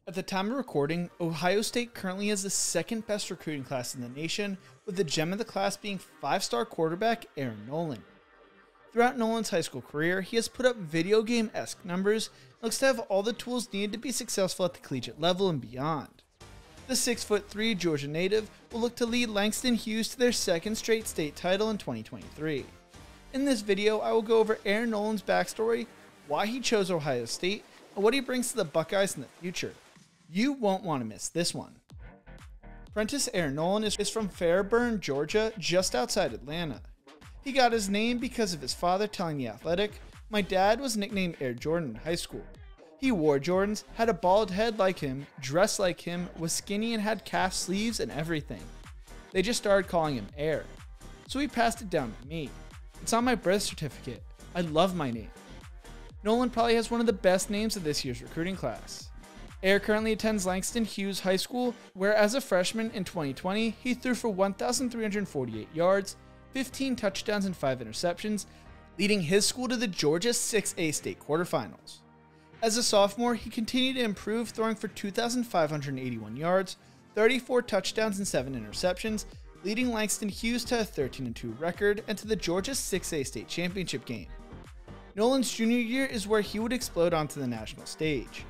At the time of recording, Ohio State currently has the second best recruiting class in the nation, with the gem of the class being 5-star quarterback Air Noland. Throughout Noland's high school career, he has put up video game-esque numbers and looks to have all the tools needed to be successful at the collegiate level and beyond. The 6'3" Georgia native will look to lead Langston Hughes to their second straight state title in 2023. In this video, I will go over Air Noland's backstory, why he chose Ohio State, and what he brings to the Buckeyes in the future. You won't want to miss this one. Prentice Air Noland is from Fairburn, Georgia, just outside Atlanta. He got his name because of his father telling The Athletic, "My dad was nicknamed Air Jordan in high school. He wore Jordans, had a bald head like him, dressed like him, was skinny and had calf sleeves and everything. They just started calling him Air. So he passed it down to me. It's on my birth certificate. I love my name." Noland probably has one of the best names of this year's recruiting class. Air currently attends Langston Hughes High School, where as a freshman in 2020, he threw for 1,348 yards, 15 touchdowns and 5 interceptions, leading his school to the Georgia 6A state quarterfinals. As a sophomore, he continued to improve, throwing for 2,581 yards, 34 touchdowns and 7 interceptions, leading Langston Hughes to a 13-2 record and to the Georgia 6A state championship game. Noland's junior year is where he would explode onto the national stage.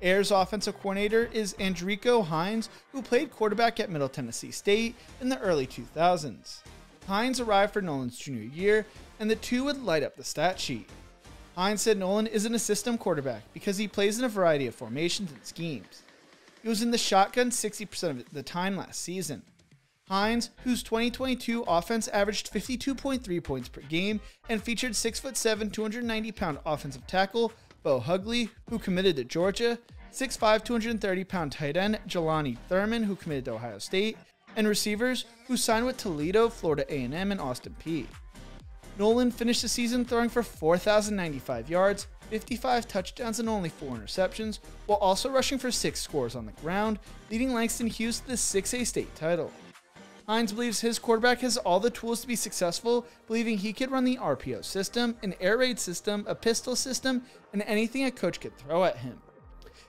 Air's offensive coordinator is Andrico Hines, who played quarterback at Middle Tennessee State in the early 2000s. Hines arrived for Noland's junior year, and the two would light up the stat sheet. Hines said Noland isn't a system quarterback because he plays in a variety of formations and schemes. He was in the shotgun 60% of the time last season. Hines, whose 2022 offense averaged 52.3 points per game and featured 6'7", 290-pound offensive tackle Bo Hugley, who committed to Georgia, 6'5", 230-pound tight end Jelani Thurman, who committed to Ohio State, and receivers who signed with Toledo, Florida A&M, and Austin Peay. Noland finished the season throwing for 4,095 yards, 55 touchdowns, and only 4 interceptions, while also rushing for 6 scores on the ground, leading Langston Hughes to the 6A state title. Hines believes his quarterback has all the tools to be successful, believing he could run the RPO system, an air raid system, a pistol system, and anything a coach could throw at him.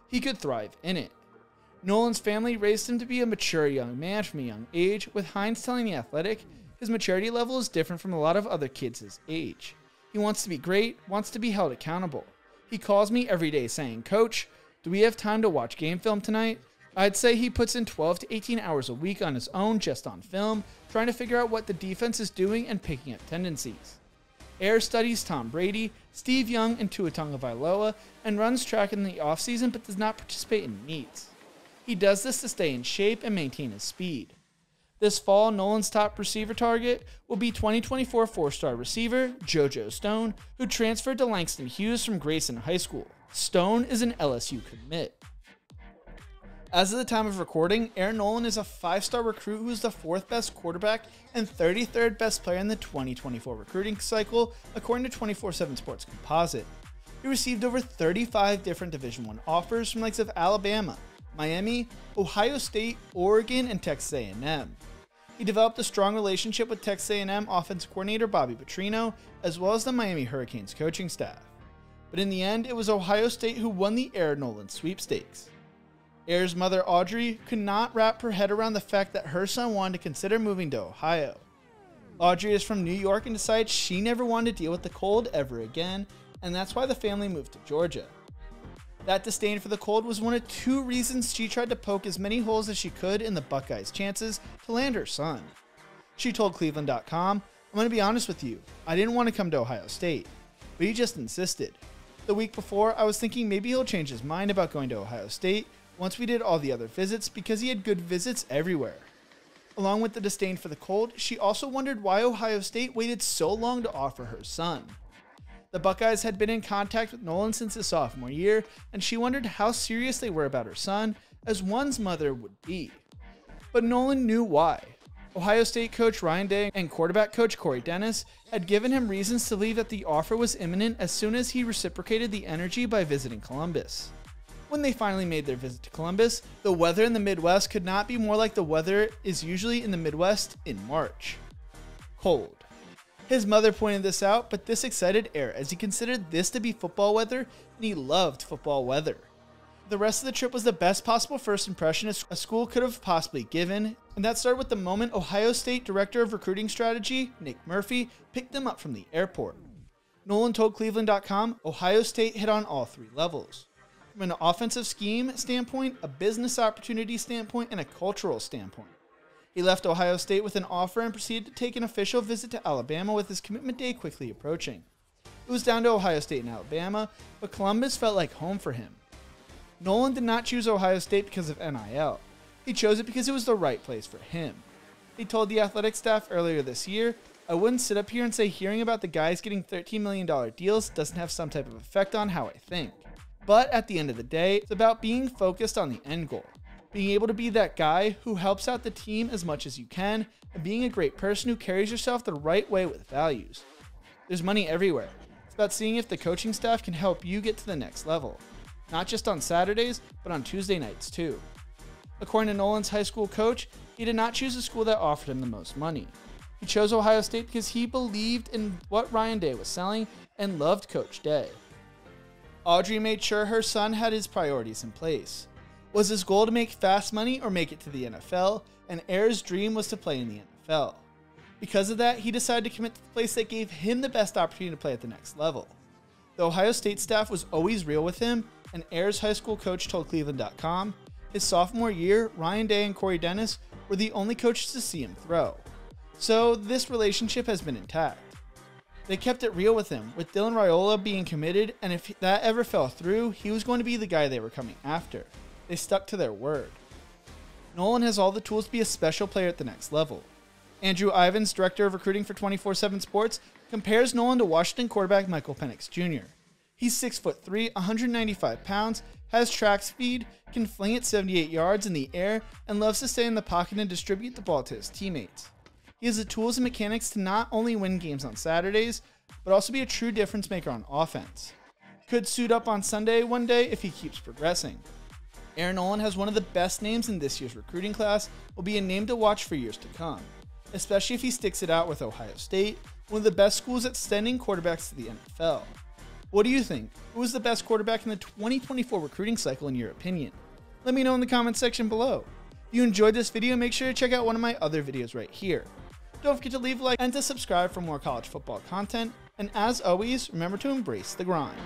He could thrive in it. Noland's family raised him to be a mature young man from a young age, with Hines telling The Athletic, his maturity level is different from a lot of other kids his age. He wants to be great, wants to be held accountable. He calls me every day saying, "Coach, do we have time to watch game film tonight?" I'd say he puts in 12 to 18 hours a week on his own just on film, trying to figure out what the defense is doing and picking up tendencies. Air studies Tom Brady, Steve Young, and Tua Tagovailoa, and runs track in the offseason but does not participate in meets. He does this to stay in shape and maintain his speed. This fall, Noland's top receiver target will be 2024 4-star receiver JoJo Stone, who transferred to Langston Hughes from Grayson High School. Stone is an LSU commit. As of the time of recording, Air Noland is a 5-star recruit who is the 4th best quarterback and 33rd best player in the 2024 recruiting cycle, according to 24/7 Sports Composite. He received over 35 different Division I offers from the likes of Alabama, Miami, Ohio State, Oregon, and Texas A&M. He developed a strong relationship with Texas A&M offensive coordinator Bobby Petrino, as well as the Miami Hurricanes coaching staff. But in the end, it was Ohio State who won the Air Noland sweepstakes. Air's mother, Audrey, could not wrap her head around the fact that her son wanted to consider moving to Ohio. Audrey is from New York and decided she never wanted to deal with the cold ever again, and that's why the family moved to Georgia. That disdain for the cold was one of 2 reasons she tried to poke as many holes as she could in the Buckeyes' chances to land her son. She told Cleveland.com, "I'm going to be honest with you, I didn't want to come to Ohio State, but he just insisted. The week before, I was thinking maybe he'll change his mind about going to Ohio State once we did all the other visits because he had good visits everywhere." Along with the disdain for the cold, she also wondered why Ohio State waited so long to offer her son. The Buckeyes had been in contact with Noland since his sophomore year, and she wondered how serious they were about her son, as one's mother would be. But Noland knew why. Ohio State coach Ryan Day and quarterback coach Corey Dennis had given him reasons to believe that the offer was imminent as soon as he reciprocated the energy by visiting Columbus. When they finally made their visit to Columbus, the weather in the Midwest could not be more like the weather is usually in the Midwest in March. Cold. His mother pointed this out, but this excited Air as he considered this to be football weather, and he loved football weather. The rest of the trip was the best possible first impression a school could have possibly given, and that started with the moment Ohio State Director of Recruiting Strategy, Nick Murphy, picked them up from the airport. Noland told Cleveland.com Ohio State hit on all 3 levels. From an offensive scheme standpoint, a business opportunity standpoint, and a cultural standpoint. He left Ohio State with an offer and proceeded to take an official visit to Alabama with his commitment day quickly approaching. It was down to Ohio State and Alabama, but Columbus felt like home for him. Noland did not choose Ohio State because of NIL. He chose it because it was the right place for him. He told the athletic staff earlier this year, "I wouldn't sit up here and say hearing about the guys getting $13 million deals doesn't have some type of effect on how I think. But at the end of the day, it's about being focused on the end goal. Being able to be that guy who helps out the team as much as you can, and being a great person who carries yourself the right way with values. There's money everywhere. It's about seeing if the coaching staff can help you get to the next level. Not just on Saturdays, but on Tuesday nights too." According to Noland's high school coach, he did not choose a school that offered him the most money. He chose Ohio State because he believed in what Ryan Day was selling and loved Coach Day. Audrey made sure her son had his priorities in place. Was his goal to make fast money or make it to the NFL, and Air's dream was to play in the NFL. Because of that, he decided to commit to the place that gave him the best opportunity to play at the next level. The Ohio State staff was always real with him, and Air's high school coach told Cleveland.com, his sophomore year, Ryan Day and Corey Dennis were the only coaches to see him throw. So this relationship has been intact. They kept it real with him, with Dylan Raiola being committed, and if that ever fell through, he was going to be the guy they were coming after. They stuck to their word. Noland has all the tools to be a special player at the next level. Andrew Ivins, director of recruiting for 24/7 Sports, compares Noland to Washington quarterback Michael Penix Jr. He's 6'3", 195 pounds, has track speed, can fling it 78 yards in the air, and loves to stay in the pocket and distribute the ball to his teammates. He has the tools and mechanics to not only win games on Saturdays, but also be a true difference maker on offense. Could suit up on Sunday one day if he keeps progressing. Air Noland has one of the best names in this year's recruiting class, will be a name to watch for years to come, especially if he sticks it out with Ohio State, one of the best schools at sending quarterbacks to the NFL. What do you think? Who was the best quarterback in the 2024 recruiting cycle in your opinion? Let me know in the comments section below. If you enjoyed this video, make sure to check out one of my other videos right here. Don't forget to leave a like and to subscribe for more college football content, and as always, remember to embrace the grind.